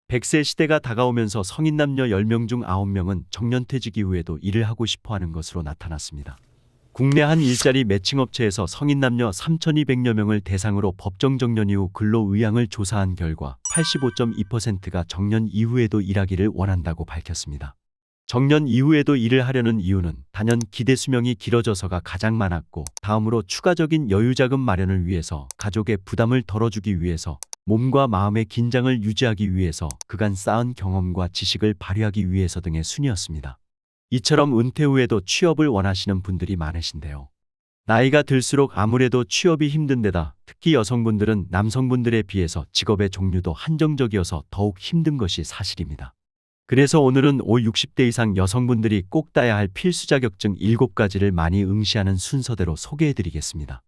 100세 시대가 다가오면서 성인 남녀 10명 중 9명은 정년퇴직 이후에도 일을 하고 싶어 하는 것으로 나타났습니다. 국내 한 일자리 매칭업체에서 성인 남녀 3,200여 명을 대상으로 법정 정년 이후 근로 의향을 조사한 결과 85.2%가 정년 이후에도 일하기를 원한다고 밝혔습니다. 정년 이후에도 일을 하려는 이유는 단연 기대 수명이 길어져서가 가장 많았고, 다음으로 추가적인 여유자금 마련을 위해서, 가족의 부담을 덜어주기 위해서, 몸과 마음의 긴장을 유지하기 위해서, 그간 쌓은 경험과 지식을 발휘하기 위해서 등의 순이었습니다. 이처럼 은퇴 후에도 취업을 원하시는 분들이 많으신데요. 나이가 들수록 아무래도 취업이 힘든 데다 특히 여성분들은 남성분들에 비해서 직업의 종류도 한정적이어서 더욱 힘든 것이 사실입니다. 그래서 오늘은 60대 이상 여성분들이 꼭 따야 할 필수 자격증 7가지를 많이 응시하는 순서대로 소개해드리겠습니다.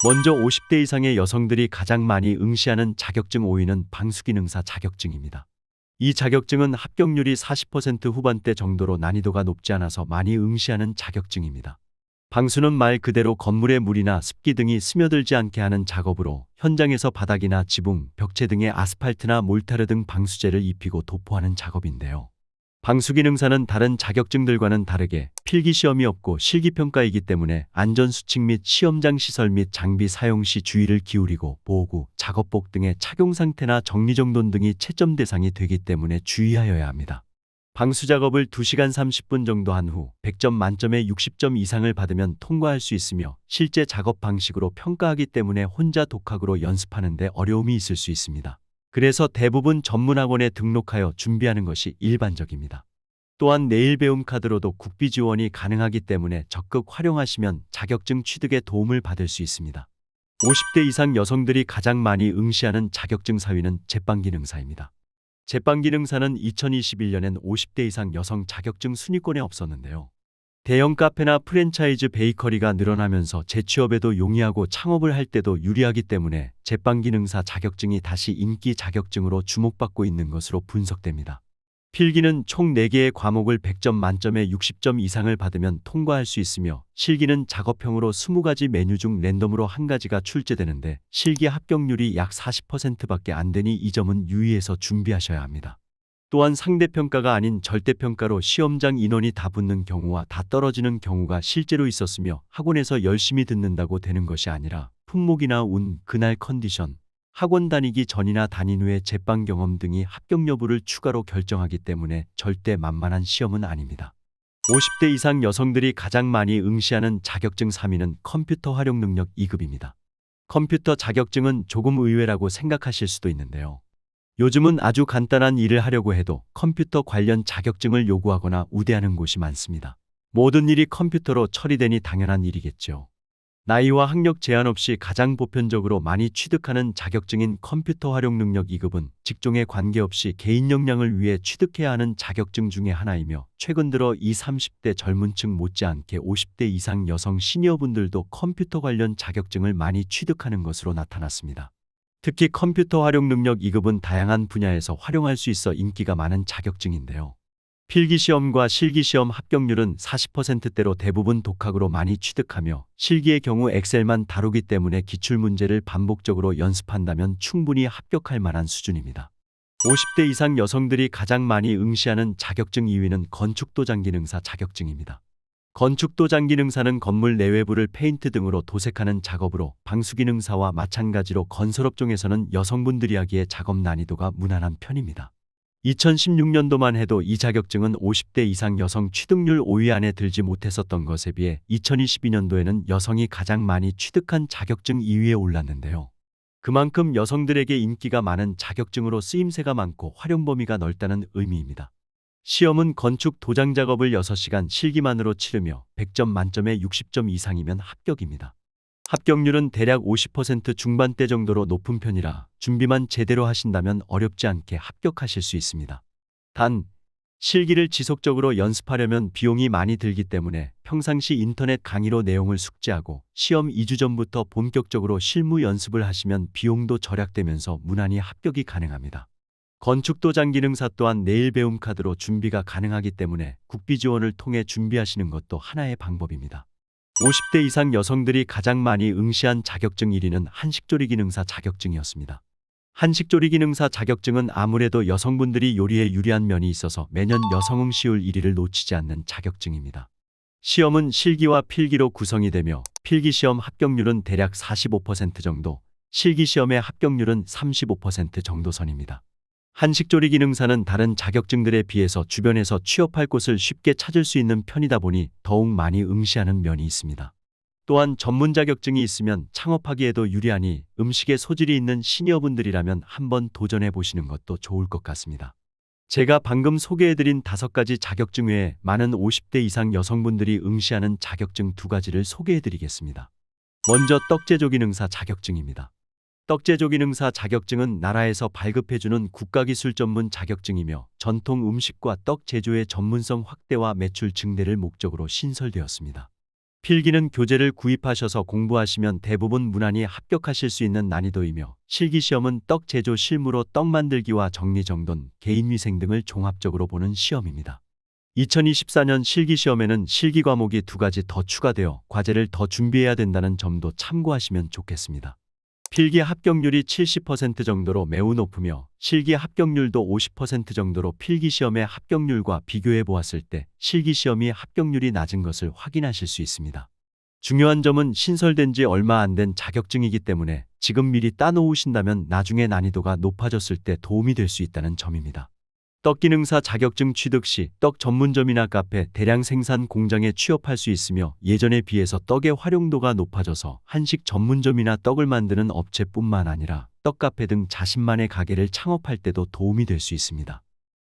먼저 50대 이상의 여성들이 가장 많이 응시하는 자격증 5위는 방수기능사 자격증입니다. 이 자격증은 합격률이 40% 후반대 정도로 난이도가 높지 않아서 많이 응시하는 자격증입니다. 방수는 말 그대로 건물의 물이나 습기 등이 스며들지 않게 하는 작업으로 현장에서 바닥이나 지붕, 벽체 등의 아스팔트나 몰타르 등 방수제를 입히고 도포하는 작업인데요. 방수기능사는 다른 자격증들과는 다르게 필기시험이 없고 실기평가이기 때문에 안전수칙 및 시험장 시설 및 장비 사용 시 주의를 기울이고 보호구, 작업복 등의 착용 상태나 정리정돈 등이 채점 대상이 되기 때문에 주의하여야 합니다. 방수 작업을 2시간 30분 정도 한 후 100점 만점에 60점 이상을 받으면 통과할 수 있으며, 실제 작업 방식으로 평가하기 때문에 혼자 독학으로 연습하는 데 어려움이 있을 수 있습니다. 그래서 대부분 전문학원에 등록하여 준비하는 것이 일반적입니다. 또한 내일 배움 카드로도 국비 지원이 가능하기 때문에 적극 활용하시면 자격증 취득에 도움을 받을 수 있습니다. 50대 이상 여성들이 가장 많이 응시하는 자격증 4위는 제빵기능사입니다. 제빵기능사는 2021년엔 50대 이상 여성 자격증 순위권에 없었는데요. 대형 카페나 프랜차이즈 베이커리가 늘어나면서 재취업에도 용이하고 창업을 할 때도 유리하기 때문에 제빵기능사 자격증이 다시 인기 자격증으로 주목받고 있는 것으로 분석됩니다. 필기는 총 4개의 과목을 100점 만점에 60점 이상을 받으면 통과할 수 있으며, 실기는 작업형으로 20가지 메뉴 중 랜덤으로 한 가지가 출제되는데 실기 합격률이 약 40%밖에 안 되니 이 점은 유의해서 준비하셔야 합니다. 또한 상대평가가 아닌 절대평가로 시험장 인원이 다 붙는 경우와 다 떨어지는 경우가 실제로 있었으며, 학원에서 열심히 듣는다고 되는 것이 아니라 품목이나 운, 그날 컨디션, 학원 다니기 전이나 다닌 후의 제빵 경험 등이 합격 여부를 추가로 결정하기 때문에 절대 만만한 시험은 아닙니다. 50대 이상 여성들이 가장 많이 응시하는 자격증 3위는 컴퓨터 활용 능력 2급입니다. 컴퓨터 자격증은 조금 의외라고 생각하실 수도 있는데요. 요즘은 아주 간단한 일을 하려고 해도 컴퓨터 관련 자격증을 요구하거나 우대하는 곳이 많습니다. 모든 일이 컴퓨터로 처리되니 당연한 일이겠죠. 나이와 학력 제한 없이 가장 보편적으로 많이 취득하는 자격증인 컴퓨터 활용 능력 2급은 직종에 관계없이 개인 역량을 위해 취득해야 하는 자격증 중에 하나이며, 최근 들어 20, 30대 젊은 층 못지않게 50대 이상 여성 시니어분들도 컴퓨터 관련 자격증을 많이 취득하는 것으로 나타났습니다. 특히 컴퓨터 활용 능력 2급은 다양한 분야에서 활용할 수 있어 인기가 많은 자격증인데요. 필기시험과 실기시험 합격률은 40%대로 대부분 독학으로 많이 취득하며, 실기의 경우 엑셀만 다루기 때문에 기출문제를 반복적으로 연습한다면 충분히 합격할 만한 수준입니다. 50대 이상 여성들이 가장 많이 응시하는 자격증 2위는 건축도장기능사 자격증입니다. 건축도장기능사는 건물 내외부를 페인트 등으로 도색하는 작업으로, 방수기능사와 마찬가지로 건설업종에서는 여성분들이 하기에 작업 난이도가 무난한 편입니다. 2016년도만 해도 이 자격증은 50대 이상 여성 취득률 5위 안에 들지 못했었던 것에 비해 2022년도에는 여성이 가장 많이 취득한 자격증 2위에 올랐는데요. 그만큼 여성들에게 인기가 많은 자격증으로 쓰임새가 많고 활용 범위가 넓다는 의미입니다. 시험은 건축 도장 작업을 6시간 실기만으로 치르며 100점 만점에 60점 이상이면 합격입니다. 합격률은 대략 50% 중반대 정도로 높은 편이라 준비만 제대로 하신다면 어렵지 않게 합격하실 수 있습니다. 단, 실기를 지속적으로 연습하려면 비용이 많이 들기 때문에 평상시 인터넷 강의로 내용을 숙지하고 시험 2주 전부터 본격적으로 실무 연습을 하시면 비용도 절약되면서 무난히 합격이 가능합니다. 건축도장기능사 또한 내일 배움 카드로 준비가 가능하기 때문에 국비 지원을 통해 준비하시는 것도 하나의 방법입니다. 50대 이상 여성들이 가장 많이 응시한 자격증 1위는 한식조리 기능사 자격증이었습니다. 한식조리기능사 자격증은 아무래도 여성분들이 요리에 유리한 면이 있어서 매년 여성응시율 1위를 놓치지 않는 자격증입니다. 시험은 실기와 필기로 구성이 되며 필기시험 합격률은 대략 45% 정도, 실기시험의 합격률은 35% 정도 선입니다. 한식조리기능사는 다른 자격증들에 비해서 주변에서 취업할 곳을 쉽게 찾을 수 있는 편이다 보니 더욱 많이 응시하는 면이 있습니다. 또한 전문 자격증이 있으면 창업하기에도 유리하니 음식에 소질이 있는 시니어분들이라면 한번 도전해 보시는 것도 좋을 것 같습니다. 제가 방금 소개해드린 5가지 자격증 외에 많은 50대 이상 여성분들이 응시하는 자격증 2가지를 소개해드리겠습니다. 먼저 떡제조기능사 자격증입니다. 떡제조기능사 자격증은 나라에서 발급해주는 국가기술 전문 자격증이며 전통 음식과 떡 제조의 전문성 확대와 매출 증대를 목적으로 신설되었습니다. 필기는 교재를 구입하셔서 공부하시면 대부분 무난히 합격하실 수 있는 난이도이며 실기시험은 떡 제조 실무로 떡 만들기와 정리정돈, 개인위생 등을 종합적으로 보는 시험입니다. 2024년 실기시험에는 실기 과목이 2가지 더 추가되어 과제를 더 준비해야 된다는 점도 참고하시면 좋겠습니다. 필기 합격률이 70% 정도로 매우 높으며 실기 합격률도 50% 정도로 필기시험의 합격률과 비교해 보았을 때 실기시험이 합격률이 낮은 것을 확인하실 수 있습니다. 중요한 점은 신설된 지 얼마 안 된 자격증이기 때문에 지금 미리 따놓으신다면 나중에 난이도가 높아졌을 때 도움이 될 수 있다는 점입니다. 떡기능사 자격증 취득 시 떡 전문점이나 카페, 대량 생산 공장에 취업할 수 있으며 예전에 비해서 떡의 활용도가 높아져서 한식 전문점이나 떡을 만드는 업체뿐만 아니라 떡카페 등 자신만의 가게를 창업할 때도 도움이 될 수 있습니다.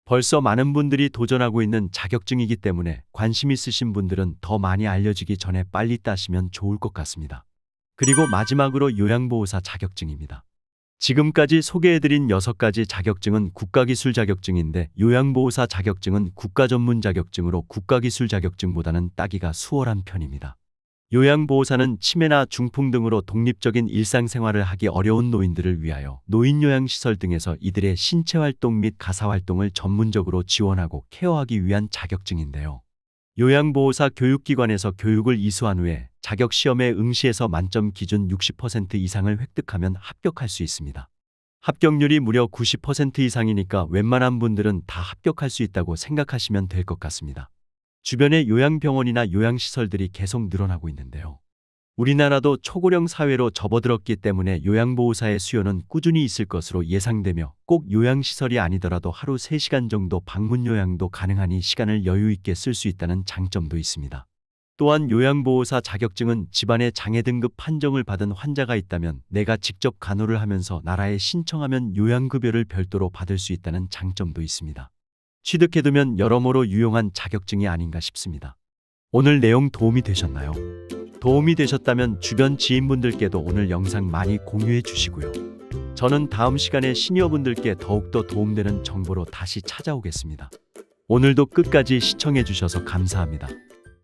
벌써 많은 분들이 도전하고 있는 자격증이기 때문에 관심 있으신 분들은 더 많이 알려지기 전에 빨리 따시면 좋을 것 같습니다. 그리고 마지막으로 요양보호사 자격증입니다. 지금까지 소개해드린 6가지 자격증은 국가기술 자격증인데 요양보호사 자격증은 국가전문 자격증으로 국가기술 자격증보다는 따기가 수월한 편입니다. 요양보호사는 치매나 중풍 등으로 독립적인 일상생활을 하기 어려운 노인들을 위하여 노인요양시설 등에서 이들의 신체활동 및 가사활동을 전문적으로 지원하고 케어하기 위한 자격증인데요. 요양보호사 교육기관에서 교육을 이수한 후에 자격시험에 응시해서 만점 기준 60% 이상을 획득하면 합격할 수 있습니다. 합격률이 무려 90% 이상이니까 웬만한 분들은 다 합격할 수 있다고 생각하시면 될 것 같습니다. 주변에 요양병원이나 요양시설들이 계속 늘어나고 있는데요. 우리나라도 초고령 사회로 접어들었기 때문에 요양보호사의 수요는 꾸준히 있을 것으로 예상되며 꼭 요양시설이 아니더라도 하루 3시간 정도 방문 요양도 가능하니 시간을 여유 있게 쓸 수 있다는 장점도 있습니다. 또한 요양보호사 자격증은 집안에 장애 등급 판정을 받은 환자가 있다면 내가 직접 간호를 하면서 나라에 신청하면 요양급여를 별도로 받을 수 있다는 장점도 있습니다. 취득해두면 여러모로 유용한 자격증이 아닌가 싶습니다. 오늘 내용 도움이 되셨나요? 도움이 되셨다면 주변 지인분들께도 오늘 영상 많이 공유해 주시고요. 저는 다음 시간에 시니어분들께 더욱더 도움되는 정보로 다시 찾아오겠습니다. 오늘도 끝까지 시청해 주셔서 감사합니다.